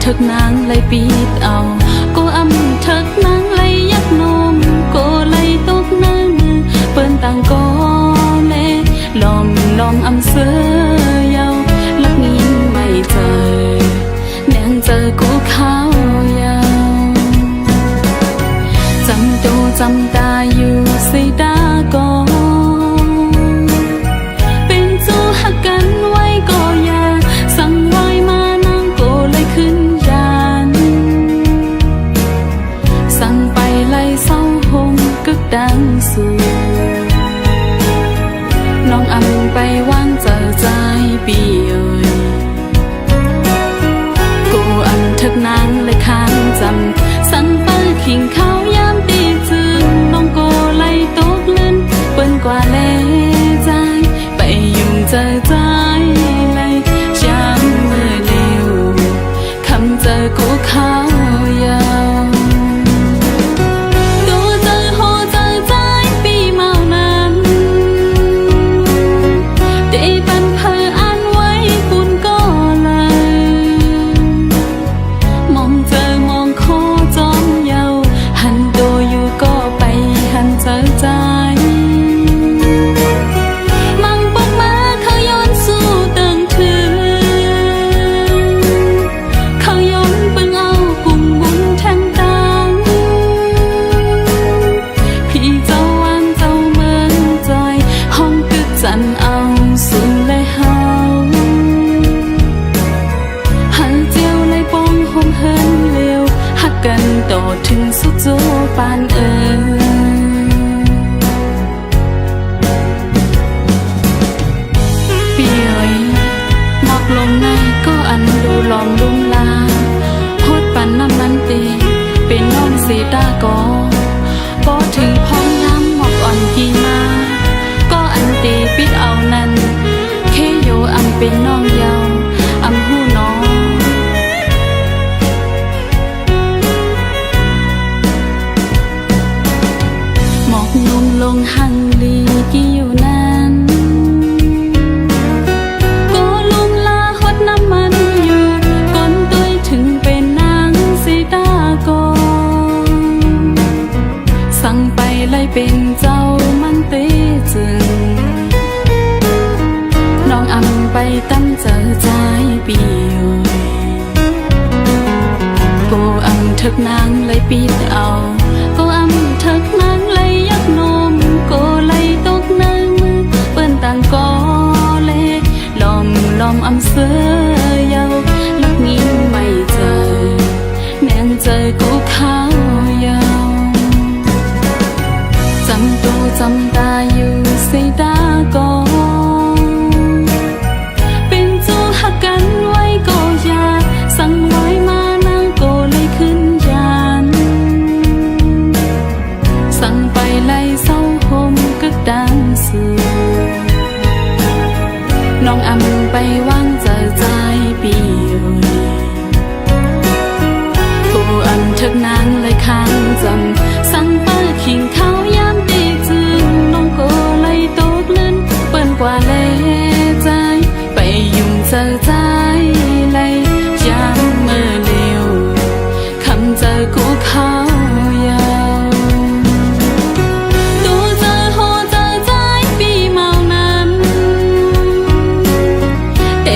thực nàng lấy bít ao cô âm thực nàng lấy giấc nôm cô lấy tốt nàng bên tàng có lẽ lòm lòm âm sơ yao lắc nghìn mây trời nàng giờ cũ khao yaoจำตัวจำตาอยู่สิตาก็เป็นจูหักกันไว้ก็อย่าสั่งไว้มานางก็เลยขึ้นยานสั่งไปไล่เศร้าหงกึกดังสู่น้องอำไปวางเจอใจปีเอ่ยกูอำทึกนางเลยค้างจำสั่งเปิดขิงเขายามตีจืนน้องโกไล่ตกเลื่อนเปิ้นกว่าแลใจไปยุ่งเจอใจเลยช้ำมือเร็วคำเจอกูเขายาวตัวเจอโหเจอใจปีเมานั้นได้ปันเพออ่านไว้ปุ่นก็เลยมองเจอมองโคจอมเยาหันตัวอยู่ก็ไปหันเจอใจมังปกมาเขาย้อนสู้ตึงถือเขาย้อนเบิ่งเอาปุ่มบุญแทงตังพี่เจ้าวางเจ้าเมืองจอยห้องกึกจันเอาสู่เลยเฮาหันเจียวเลยปองหงเฮินเร็วหักกันต่อถึงสุดโจปานปีเอ๋ยหมอกลงในก็อันดูลอมลุ่มลาโคตรปันน้ำมันตีเป็นน้องสีตาก็พอถึงพ้องน้ำหมอกอ่อนกี่มาก็อันตีปิดเอานั้นเคโยอำเป็นน้องเยาอำหูน้องหมอกนุ่มลงหังลีกี่อยู่นั้นก็ลุมลาหดน้ำมันอยู่ก้นตัวถึงเป็นนางสีตาก็สั่งไปเลยเป็นเจ้ามันเตจึงน้องอำไปตั้งเจอใจปีอยู่กูอำทึกนางเลยปิดเอากูอำทึกนางเลยยักนมกูเลยตกนางมือเปิ้นต่างก็เล็กลอมลอมอำเสือยาวลักงิ้มไม่เจอแนงเจอกูเขายาวจำตัวจำตาอยู่สิตาก็เป็นจูหักกันไว้ก็อย่าสั่งไว้มานางก็เลยขึ้นยานสั่งไปไล่เศร้าหมกึกดังสู่น้องอำไปวางเจอใจปีอยู่กูอำทึกนางเลยค้างจำสั่งเปิดขิงเขายามตีจืนน้องก็เลยตกเลื่อนเปิ้นกว่าแลใจไปยุ่งเจอใจเลยย้ำมือเร็วคำเจอกูเขายาวตัวเจอโหเจอใจปีเมานั้นแต่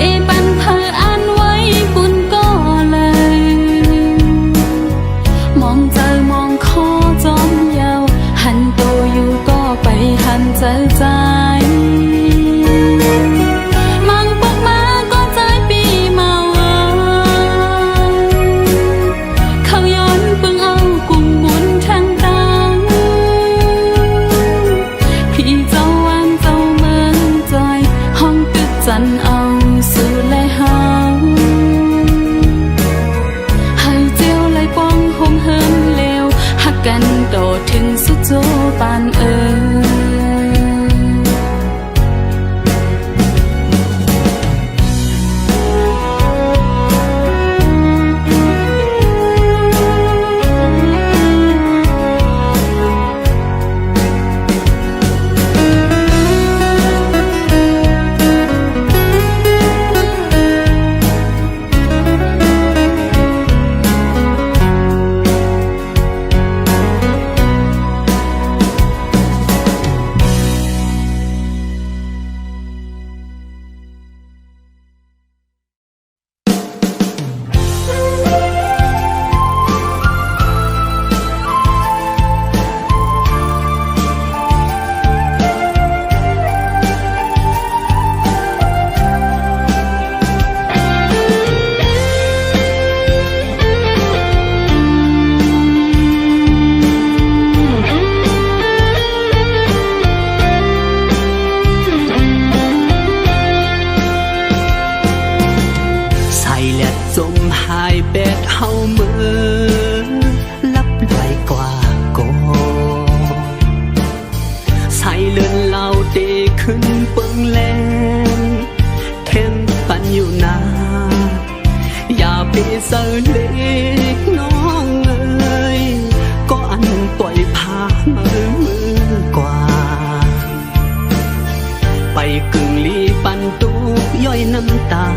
กึ่งลีปันตุกย่อยน้ำตา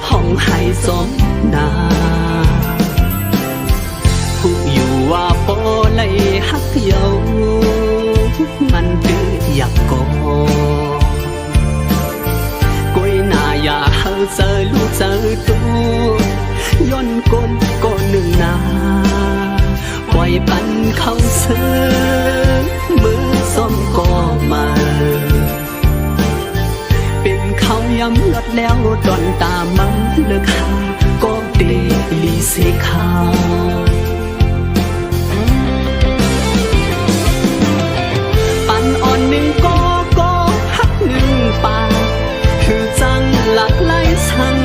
ห้องไห้สมนาผู้อยู่ว่าปอไหลฮักเยามันดื้ออยากกอกวยหน้าอย่าเฮาเจอลูกเจอตัวย้อนก้นก็หนึ่งนาปล่อยปันเข้าเสือมือส้มก็มาเป็นเขาย้ำลดแล้วดอนตามันเลิกหาก็เดลีเสขาวปันอ่อนหนึ่งก็ฮักหนึ่งป่าคือจังหลากหลายสัง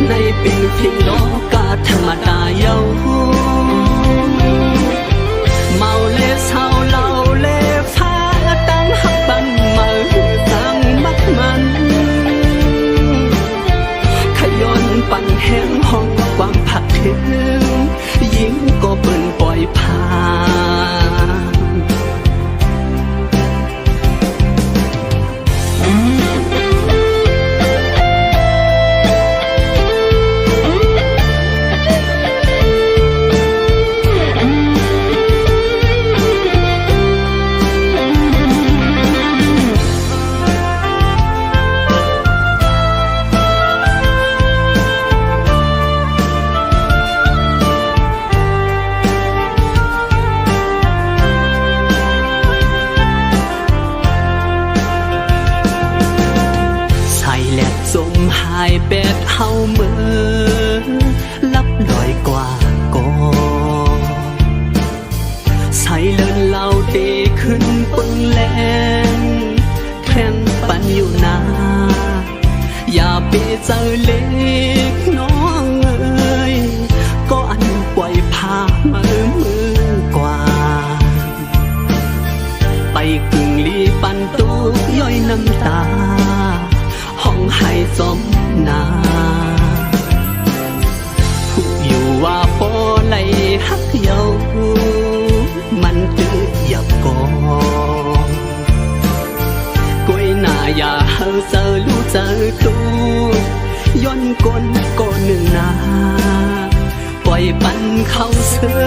ในเป็นเพียงโลกาธรรมดาเยาเมาเล่เศร้าเล่าเล่ฟ้าตั้งหักบันมาตั้งมักมันขย้อนปั่นแห้งห้องความผักถึงยิ่งก็เปิ่นปล่อยผ่านสมหายแปดเฮาเมื่อลับลอยกว่าก่อใส่เลินเหล่าเตขึ้นปึงแรงแทนปันอยู่นาอย่าไปเจอเล็กน้องเอ้ยก็อันปล่อยพามือกว่าไปกึ่งลีปันตุกย่อยน้ำตาห้องให้สมนาผู้อยู่ว่าปอไหลฮักเยามันจืดอยากกอกวยหน้าอย่าเฮาเจอลูกเจอตูย้อนก้นก็หนึ่งนาปล่อยปันเข้าเสือ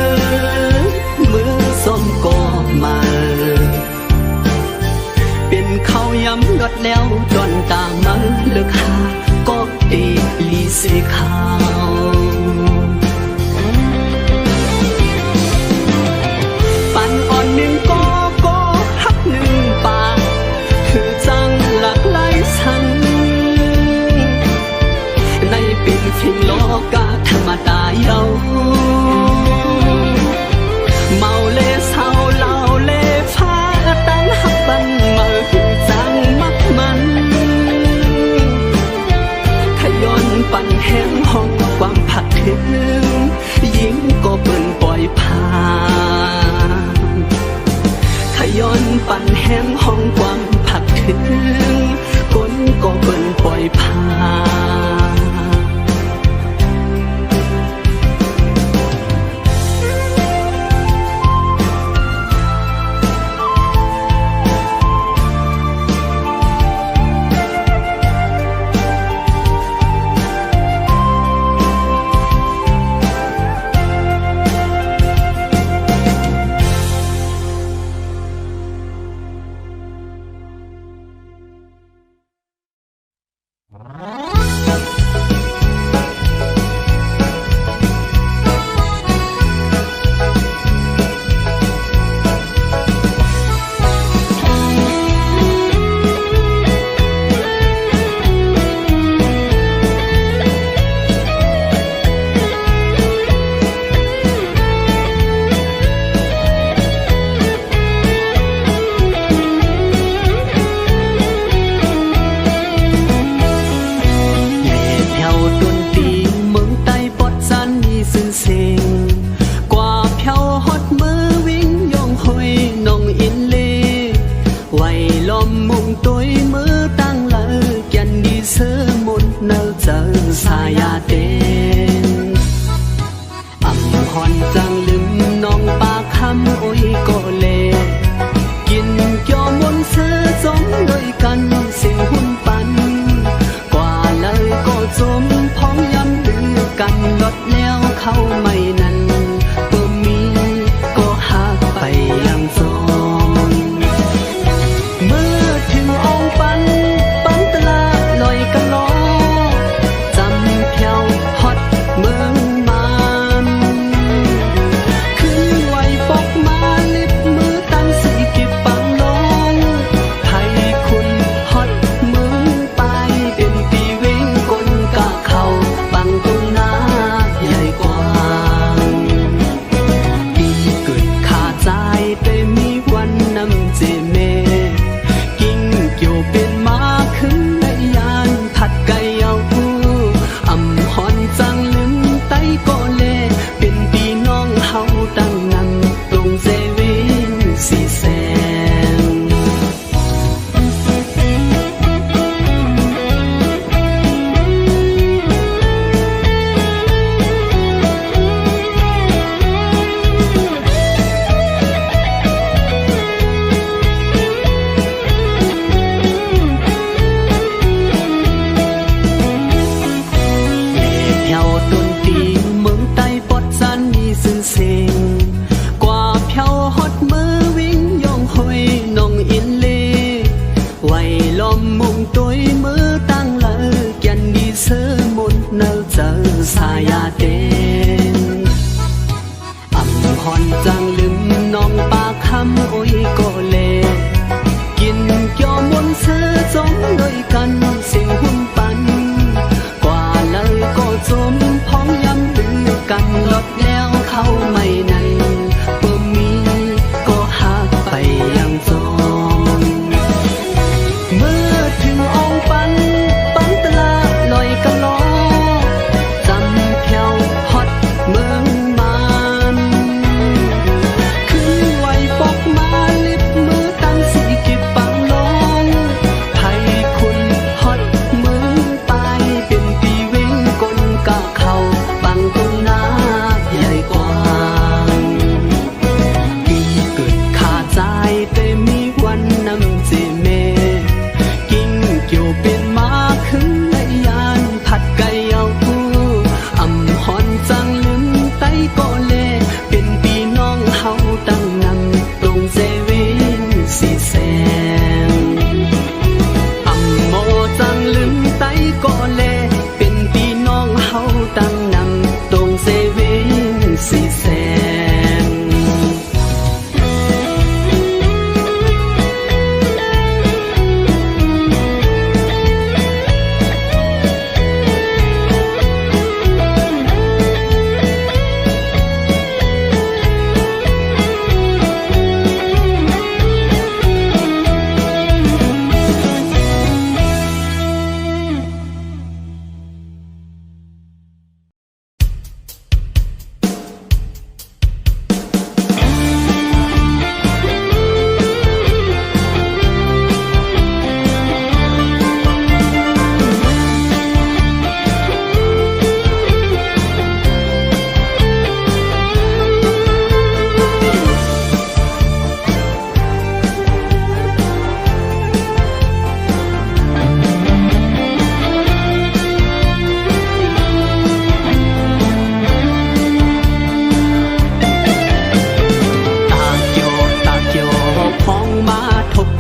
มือส้มก็มาเป็นเขาย้ำลดแล้วดอนตามันเลิกหาก็เดลีเสขาวปันอ่อนหนึ่งก็ฮักหนึ่งป่าคือจังหลากหลายสังในเป็นเพียงโลกาธรรมดาเยาเมาเล่เศร้าเล่าเล่ฟ้าตั้งหักบันมาจังมักมันขย้อนปั่นแห้งห้องความผักถึงยิ่งก็เปิ่นปล่อยผ่านขย้อนปั่นแห้งห้องความผักถึงก้นก็เปิ่นปล่อยผ่าน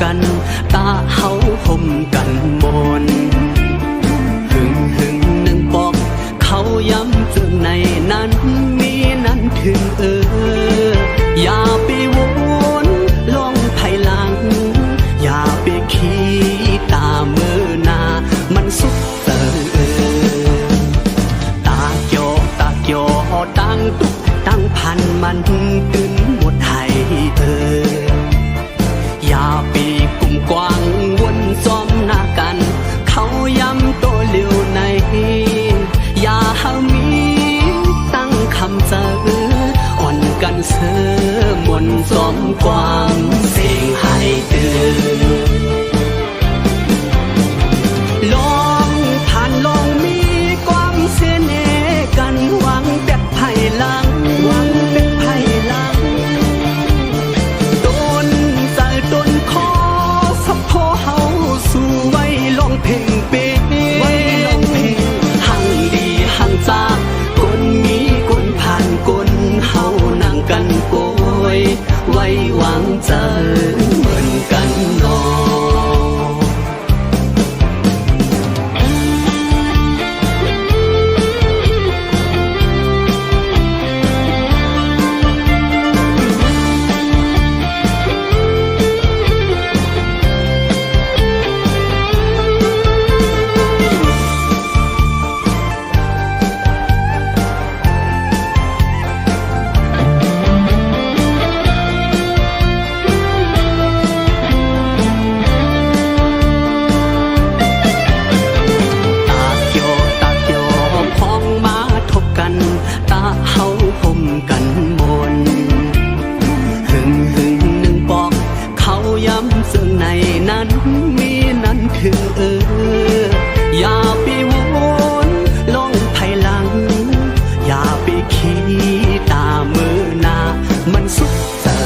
กันตาเฮาห่มกันบนหึงหนึ่งบอกเขาย้ำเจอในนั้นมีนั้นถึงอย่าไปวนลองภายหลังอย่าไปคิดตาเมื่อหน้ามันสุดตาเกี่ยวตั้งตุกตั้งพันมันกึนหมดให้อย่าปีกุ่มกว้างวนซ้อมหน้ากันเขาย้ำตัวเลี้ยวในอย่าหามีตั้งคำเจออ่อนกันเสือมนซ้อมกว้างเสียงให้ลองผ่านลองมีความเสียเนกันหวังแบบไผ่หลังต้นใจต้นคอสับพอเฮาสู่ไว้ลองเพลงเป๊ะหังดีหังจากคนมีคนผ่านคนเฮานั่งกันโกยไว้วางใจเหมือนกันนออย่าไปวนลองภายหลังอย่าไปคิดตามือหน้ามันสุดเจอ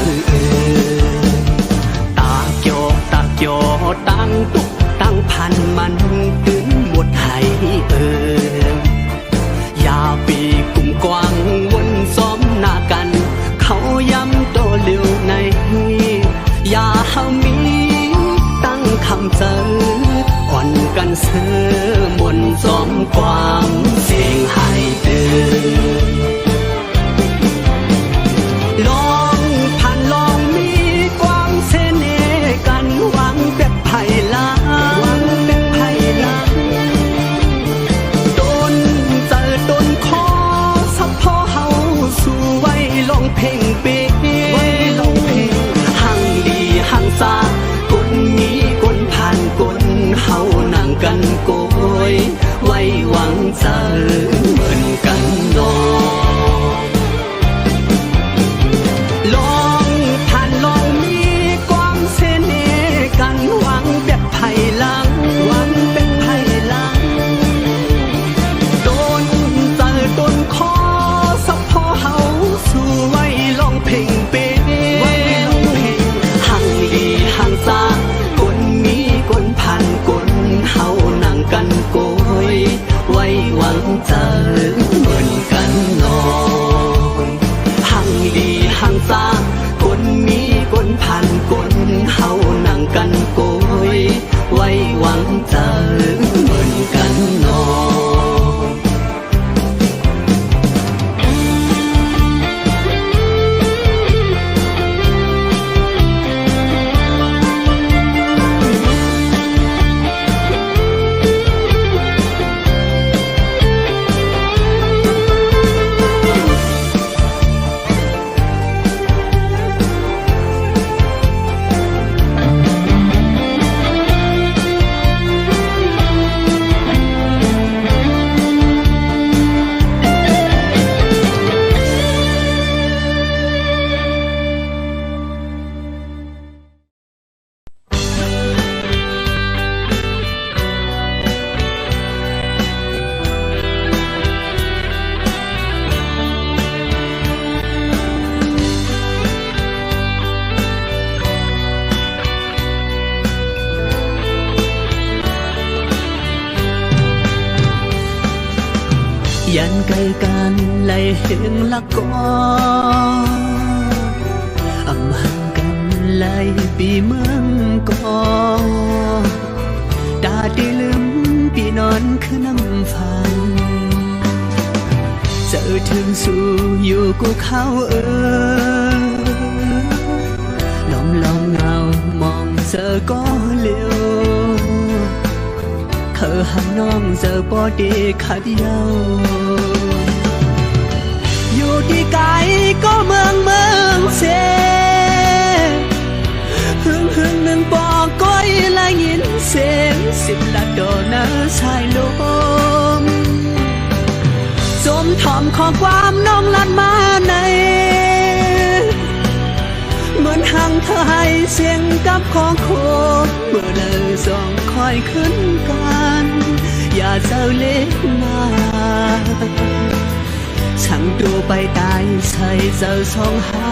ตาเกี่ยวตั้งตุกตั้งพันมันถึงหมดให้อย่าไปกุ่มกว้างวนซ้อมหน้ากันเขาย้ำตัวเร็วในอย่าหามีตั้งคำเจออ่อนกันเสือมนซ้อมความเสียงให้ลองผ่านลองมีความเสน่ห์กันหวังแบบไผ่หลังต้นเจอต้นคอสับพอเฮาสู่ไว้ลองเพลงเป๊ะหังดีหังซาคนมีคนผ่านคนเฮานั่งกันโกยไว้หวังเจอเหมือนกันนอลองผ่านลองมีความเสน่ห์กันหวังแบบไผ่หลังต้นเจอต้นคอสับพอเฮาสู่ไว้ลองเพลงเป๊ะหังดีหังซาคนมีคนผ่านคนเฮานั่งกันโกยไว้หวังเจอเหมือนกันนอหังดีหังซาคนมีคนผ่านคนเฮานั่งกันโกยไว้หวังเจอเหมือนกันนอยันไกลกันไล่เห็นละก็อำหังกัน ไหลปีเมืองก่อตาได้ลืมปีนอนคือน้ำฝันเจอถึงสู่อยู่กูเขาลอมเงามองเจอก็เร็วเคยหันน้องเจอปอดีขัดเย้าอยู่ที่ไกลก็เมืองเสหึงหนึ่งปอก้อยและยินเสียงสิบละโดนะชายลมสมถอมขอความน้องลัดมาในเหมือนหังเธอให้เสียงกับของโคเมื่อเราสองคอยขึ้นกันอย่าเศร้าเล็กมาช่างตัวไปตายใส่เจ้าสองหา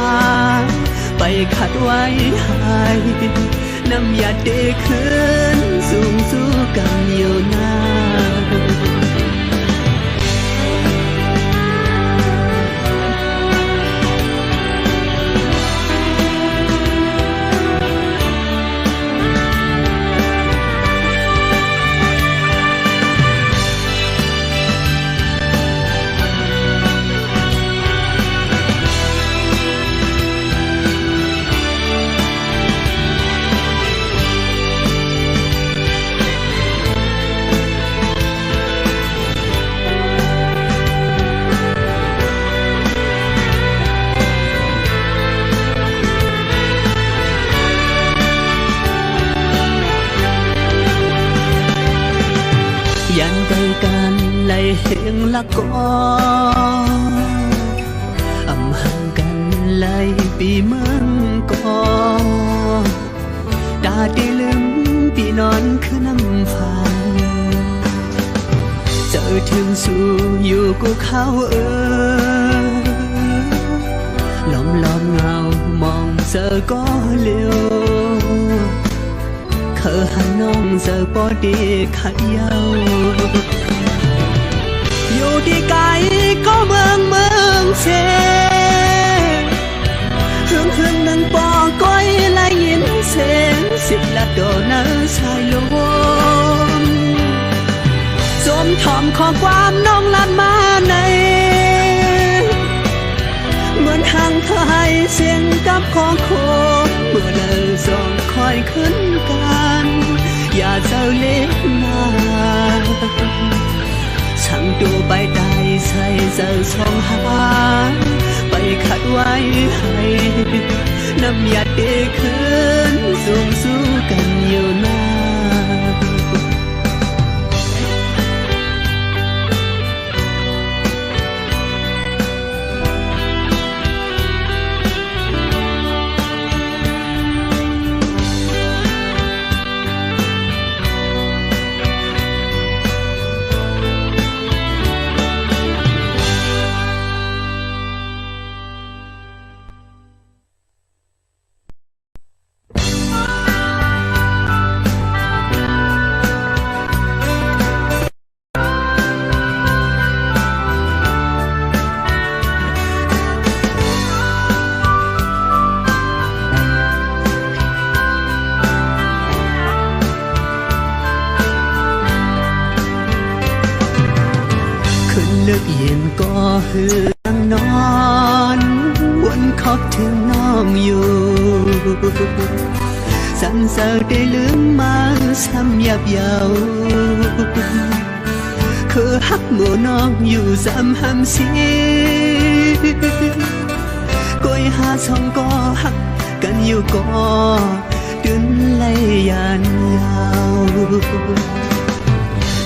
ไปขัดไว้ให้น้ำยาเดขึ้นสูงสู้กันอยู่นยันใดกันไล่เห็นละก็อำหังกันไล่ปีเมืองก่อตาได้ลืมปีนอนคือน้ำฝันเจอถึงสู่อยู่กูเขาลอมเงามองเจอก็เร็วเคยหันน้องเจอปอดีขัดเย้าอยู่ที่ไกลก็เมืองเสหึงหนึ่งปอก้อยและยินเสียงสิบละโดนะชายลมสมถอมขอความน้องลัดมาในเหมือนหังเธอให้เสียงกับของโคเมื่อเราสองคอยขึ้นกันอย่าเจ้าเล็กมาช่างตัวไปได้ใส่เจ้าสองหาไปขัดไว้ให้น้ำยาเดขึ้นสูงสู้กันอยู่นานเลือกเย็นก็หือนั่งนอนวนคอบถึงน้องอยู่สันเสริญได้ลืมมาซ้ำยับเย้าคือฮักหมู่น้องอยู่ซ้ำห้ำสีก้อยหาสองก็ฮักกันอยู่ก็ดึนไล่ยันยาว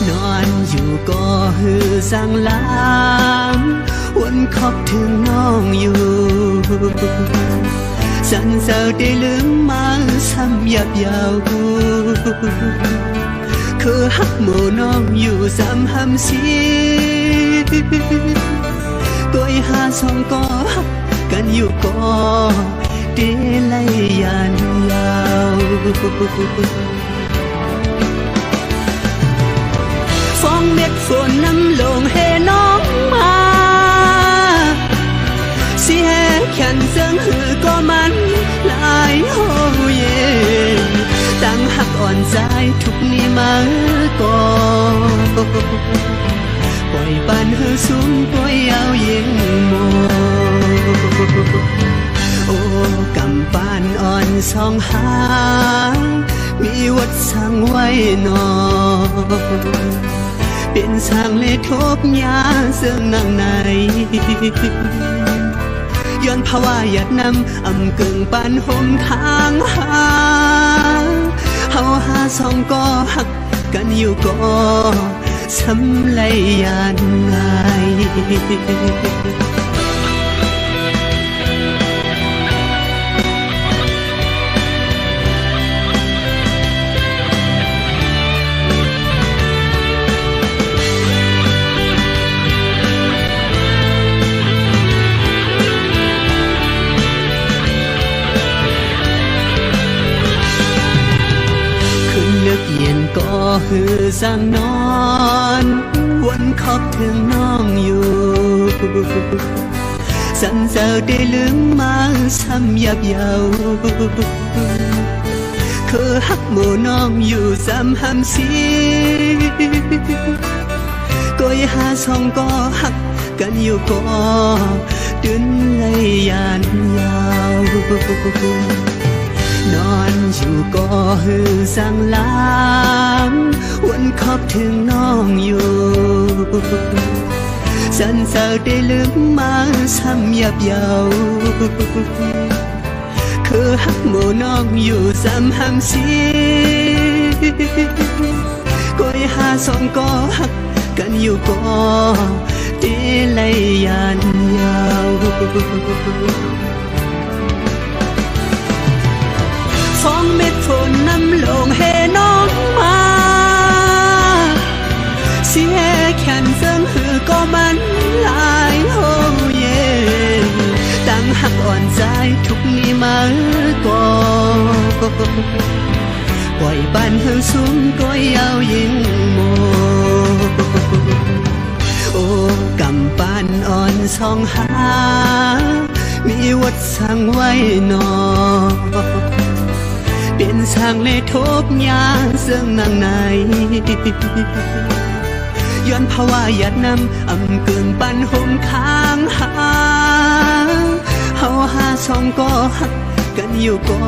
นอนอยู่ก็หือสั่งลามวนคอบถึงน้องอยู่สันเสริญได้ลืมมาซ้ำยับเย้าคือฮักหมู่น้องอยู่ซ้ำห้ำสีก้อยหาสองก็ฮักกันอยู่ก็เดลัยยันยาวฟองเม็ดฝนน้ำลงให้น้องมาสิแห่แขนเจิงหือก็มันหลายห้อง ปล่อยปันหือสูงปล่อยเอาเย็งโมโอ้กำปานอ่อนสองหางมีวัดสั่งไว้นอเป็นสร้างเลทบยาเสื่องนางในย้อนภาวะหยัดนำอำกึ่งปานห่มทางหาเฮาหาสองก็หักกันอยู่ก็สำเลยยานง่าย นึกเย็นก็หือสั่งนอนวนขอบถึงน้องอยู่สันเจอได้ลืมมาซ้ำยับเยาคือหักหมู่น้องอยู่ซ้ำหำสีก็ยหาสองก็หักกันอยู่ก็ดึนเลยยานยาวนอนอยู่ก็หือสั่งลางวนขอบถึงน้องอยู่สันเสาได้ลืมมาซ้ำยับเยาคือหักหมู่น้องอยู่ซ้ำหำสีก็ยหาสองก็หักกันอยู่ก็ตีเลยยานยาวฟองเม็ดฝนน้ำลงเฮน้องมาเสียแขนเสื่องหือก็มันหลายโฮเย่ตั้งหักอ่อนใจทุกนี้มาก่อปล่อยบ้านหือสูงก็ยาวยิ่งโมโอ้กำปานอ่อนสองหามีวัดสั่งไว้นอเป็นสร้างเลทบยาเสื่องนางในย้อนภาวะหยัดนำอำเกินปันห่มค้างหาเฮาหาสองก็หักกันอยู่ก็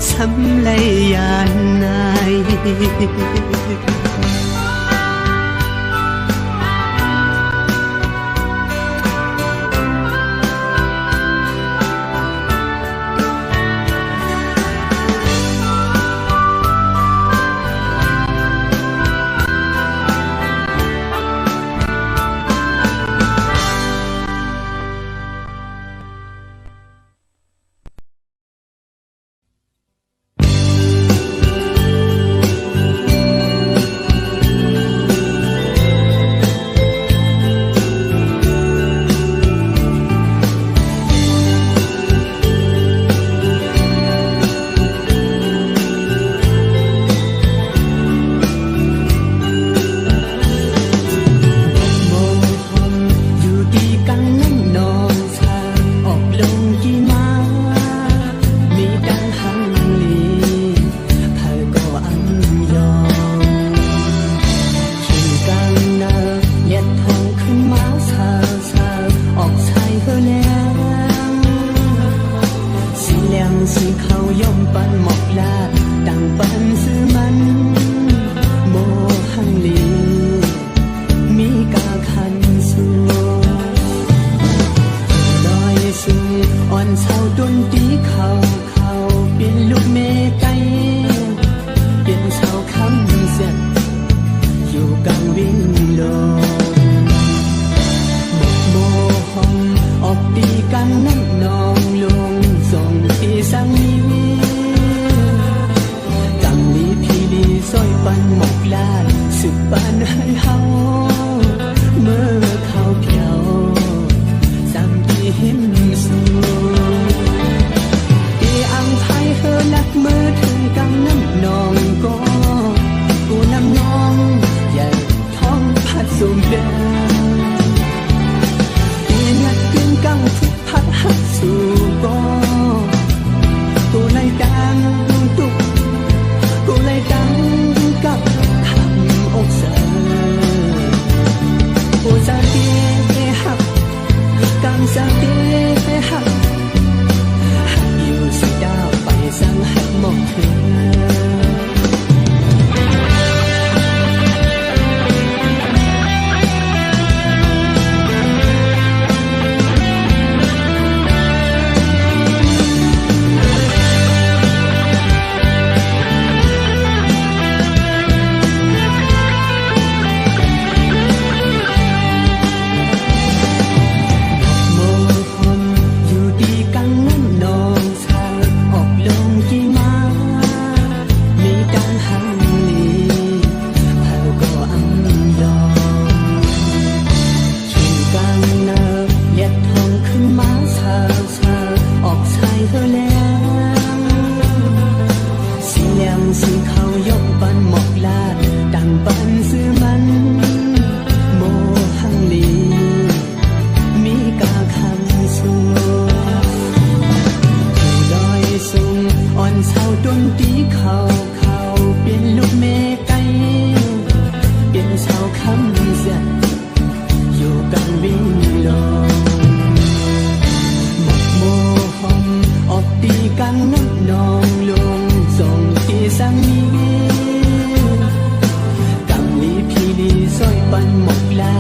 สำเลยยานนาย สิเขายกปันหมอกลาดังปันซื้อมันโมหังลีมีกาคำสูผู้ลอยสูงอ่อนเศร้าดนตรีเขาเป็นลูกเมไก่เป็นชาวคำเสียอยู่กันวิ่งลงหมกโมหอมออกตีกันน้ำนองลงส่งที่สังมีกังลีพีลีซอยปันหมกลา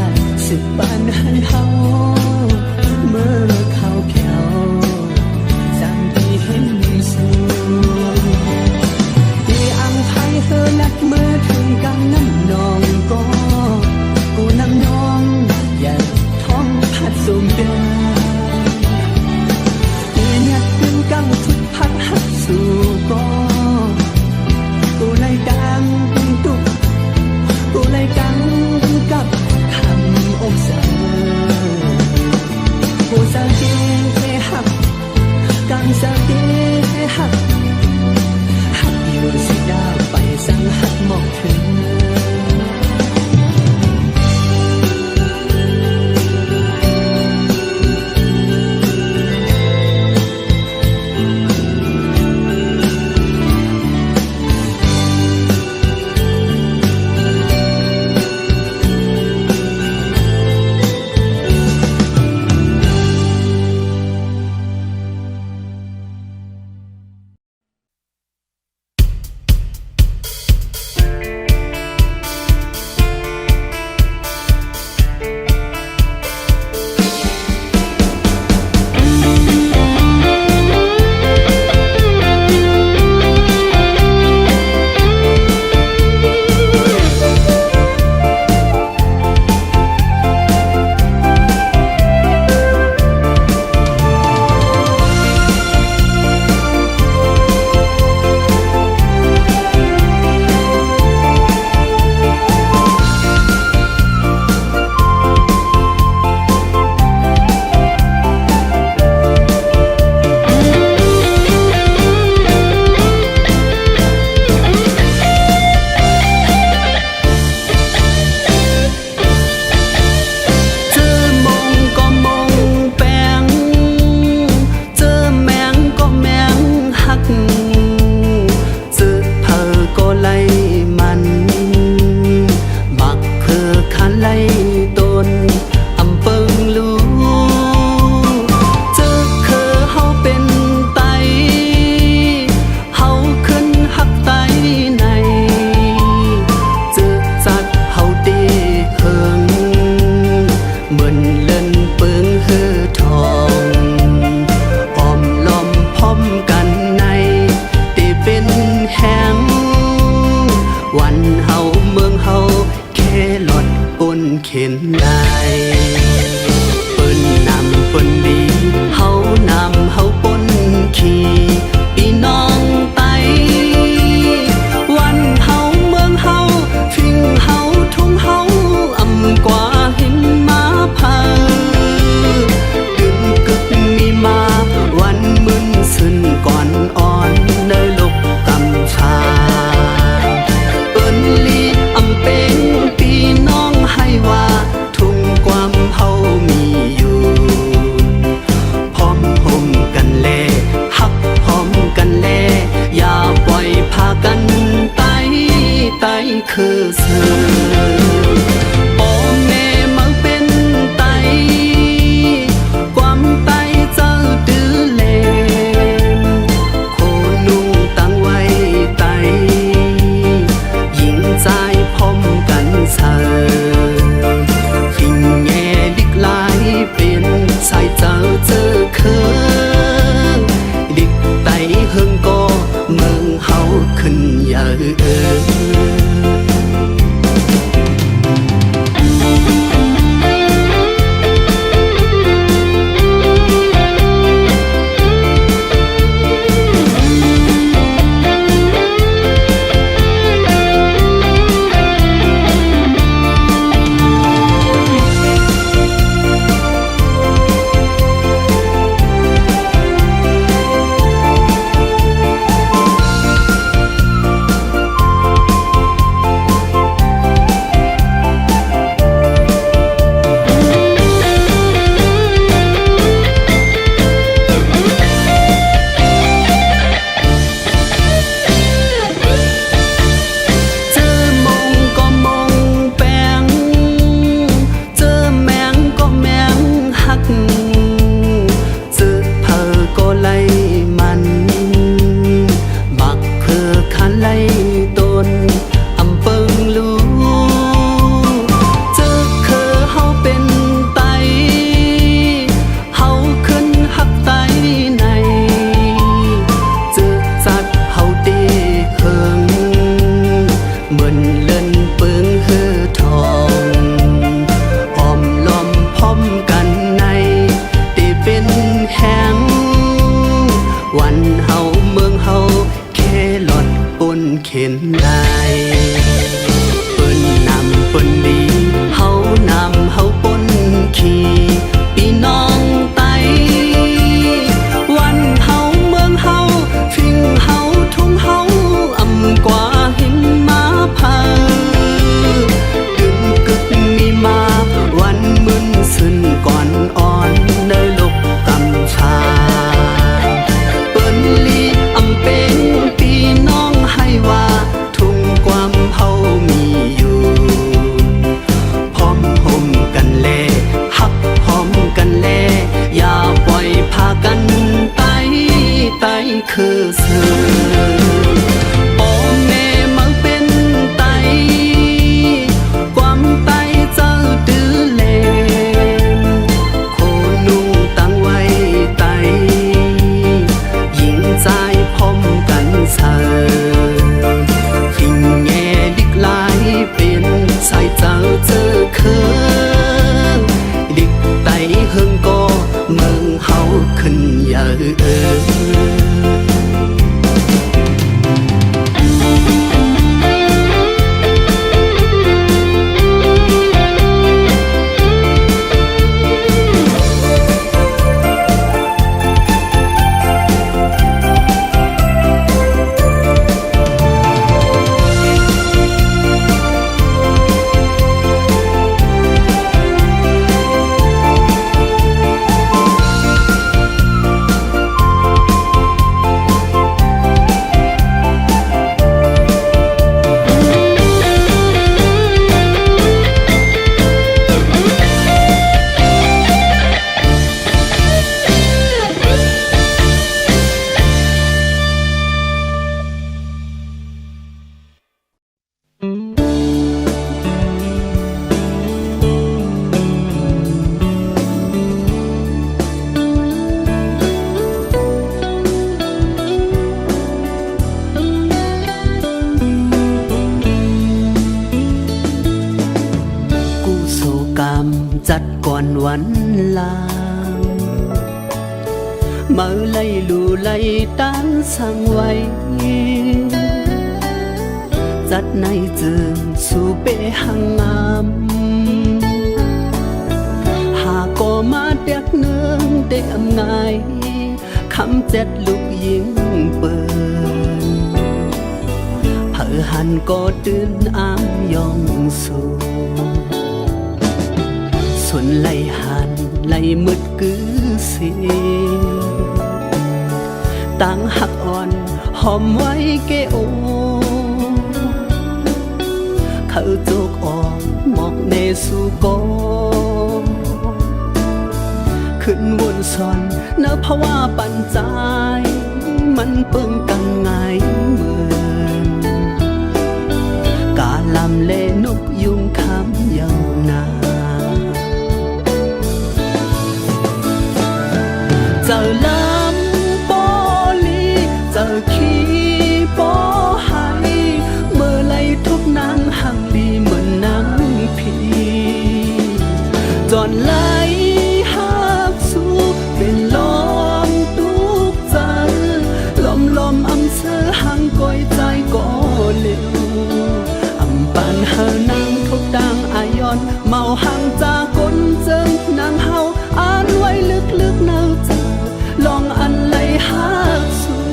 สิบปันหันเฮาเมื่อเขาแขวสังที่เห็นสูเธอนัดมือถึงกันน้ำนองก็กูน้ำนองอย่าท้องพัดสูงเดินเมื่อนัดถึงกันทุกพัดหักสู่ก็กูเลยดังตุกกูเลยดังกับคำอกเสมอกูสังเกตหักกันสังเกตหักอยู่สิดาไปสังหักหมอกถึงเข็นได้เปิ้นนำเปิ้นดีเฮานำเฮาปนขี่พี่น้องไตวันเฮาเมืองเฮาทิ้งเฮาทุ่งเฮาอำกว่าหินมาพาดึงกึกมีมาวันมึนซึนก่อนอ่อนในลกกำชาเปิ้นลีอำเป็นพี่น้องให้ว่าทุ่งความเฮามีอยู่พร้อมห่มกันแลฮักพร้อมกันแลอย่าปล่อยพากันไต่คือเสือพ่อแม่มาเป็นไตความไตเจ้าดื้อเลมโคนุ่งตั้งไว้ไตยิงใจพร้อมกันเสือหิงแง่ลิกลายเป็นสายเจ้าเจอเคยลิกไตเฮิงก็เมืองเฮาขึ้นเยอะ ห็นได้เปิ้นนำเปิ้นดีเฮานำเฮาปนขี่พี่น้องไตวันเฮาเมืองเฮาฟิงเฮาทุ่งเฮาอำกว่าหินมาพาดึงกึกมีมาวันมึนซึนก่อนอ่อนในลกกำชาเปิ้นลีอำเป็นพี่น้องให้ว่าทุ่งความเฮามีอยู่พร้อมห่มกันแลฮักพร้อมกันแลอย่าปล่อยพากันไตคือเสือพ่อแม่มาเป็นไตความไตเจ้าดื้อเลนโคนุ่งตั้งไว้ไตยิงใจพร้อมกันเสือฟิงแง่ดิกลายเป็นสายเจ้าเจอเคยดิกไตเฮิงก็เมืองเฮาขึ้นเยอะจัดก่อนวันลางมาไล่ลูไล่ตั้งสั่งไว้จัดในจึงสู่เปหังงามหากก็มาเด็กเนืองได้อำง่ายคำเจ็ดลูกยิงเปินเผอหันก็ตื่นอามยองสู่ส่วนไหลหันไหลมืดกือเสียตั้งหักอ่อนหอมไว้เกโอเขาโจกออกหมอกเนสู่กอขึ้นวนซอนเนื้อภาวะปันใจมันเปิงกังไงเหมือนกาลำเลนกยุงคำยาวนานเจอลำปอลีเจอขี้ปอหายเมื่อไรทุกนางหังดีเหมือนนางผีจอนไหลหักสู้เป็นลมตุกใจลมอำเสอหังก้อยใจก็เร็วอำปานเฮานางทุกดังอายอนเมาหังจากคนเจิงนางเฮาอ่านไว้ลึกๆเนาใจลองอันไหลหักสู้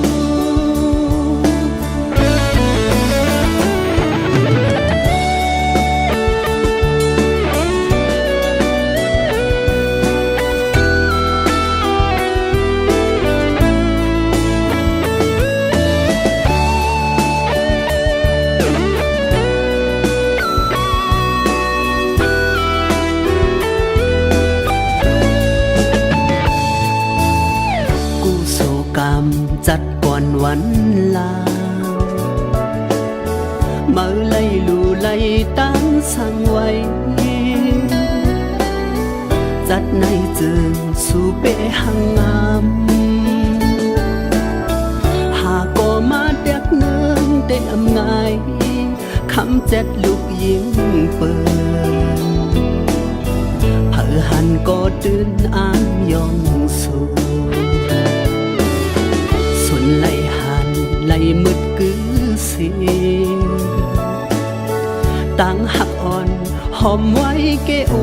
จัดก่อนวันลามาไล่ลูไล่ตั้งสั่งไว้จัดในจึงสู่เปหังงามหากก็มาเด็กเนืองได้อำง่ายคำเจ็ดลูกยิงเปินเผอหันก็ตื่นอามยองสู่ไหลหันไหลมืดกือเสี สิต่างหักอ่อนหอมไว้เกโอ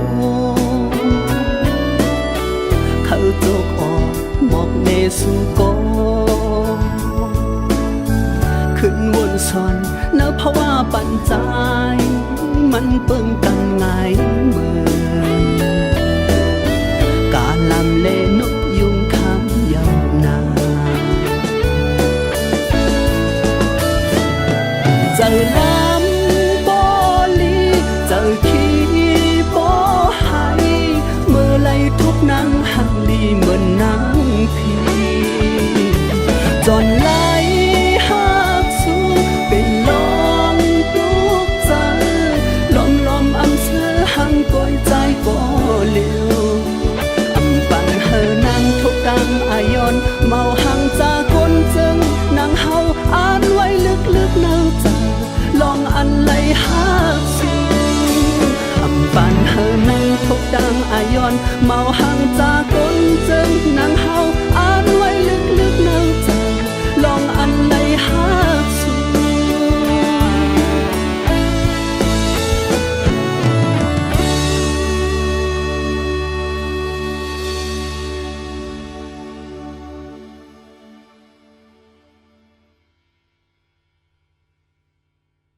เขาโจกออกหมอกเนสุโกขึ้นวนซอนนับเพราะว่าปัญจายมันเปิงกันไงเมืองกาลำเลนกยุงคำยาวนานเจอลำบอลีเจอขี้บอหายเมื่อไรทุกนางหังดีเหมือนนางพีจนไหลหักสู้เป็นลมปลุกใจลมอำเธอหังก้อยใจก็เลี้ยวอำปันเฮอนางทุกดังอายอนเมาหังจากคนจึงนางเฮาอ่านไว้ลึกๆเนาใจลองอันไหลหักสู้อำปันเฮอนางทุกดังอายอนเมาหังจากคนจึงนางเฮา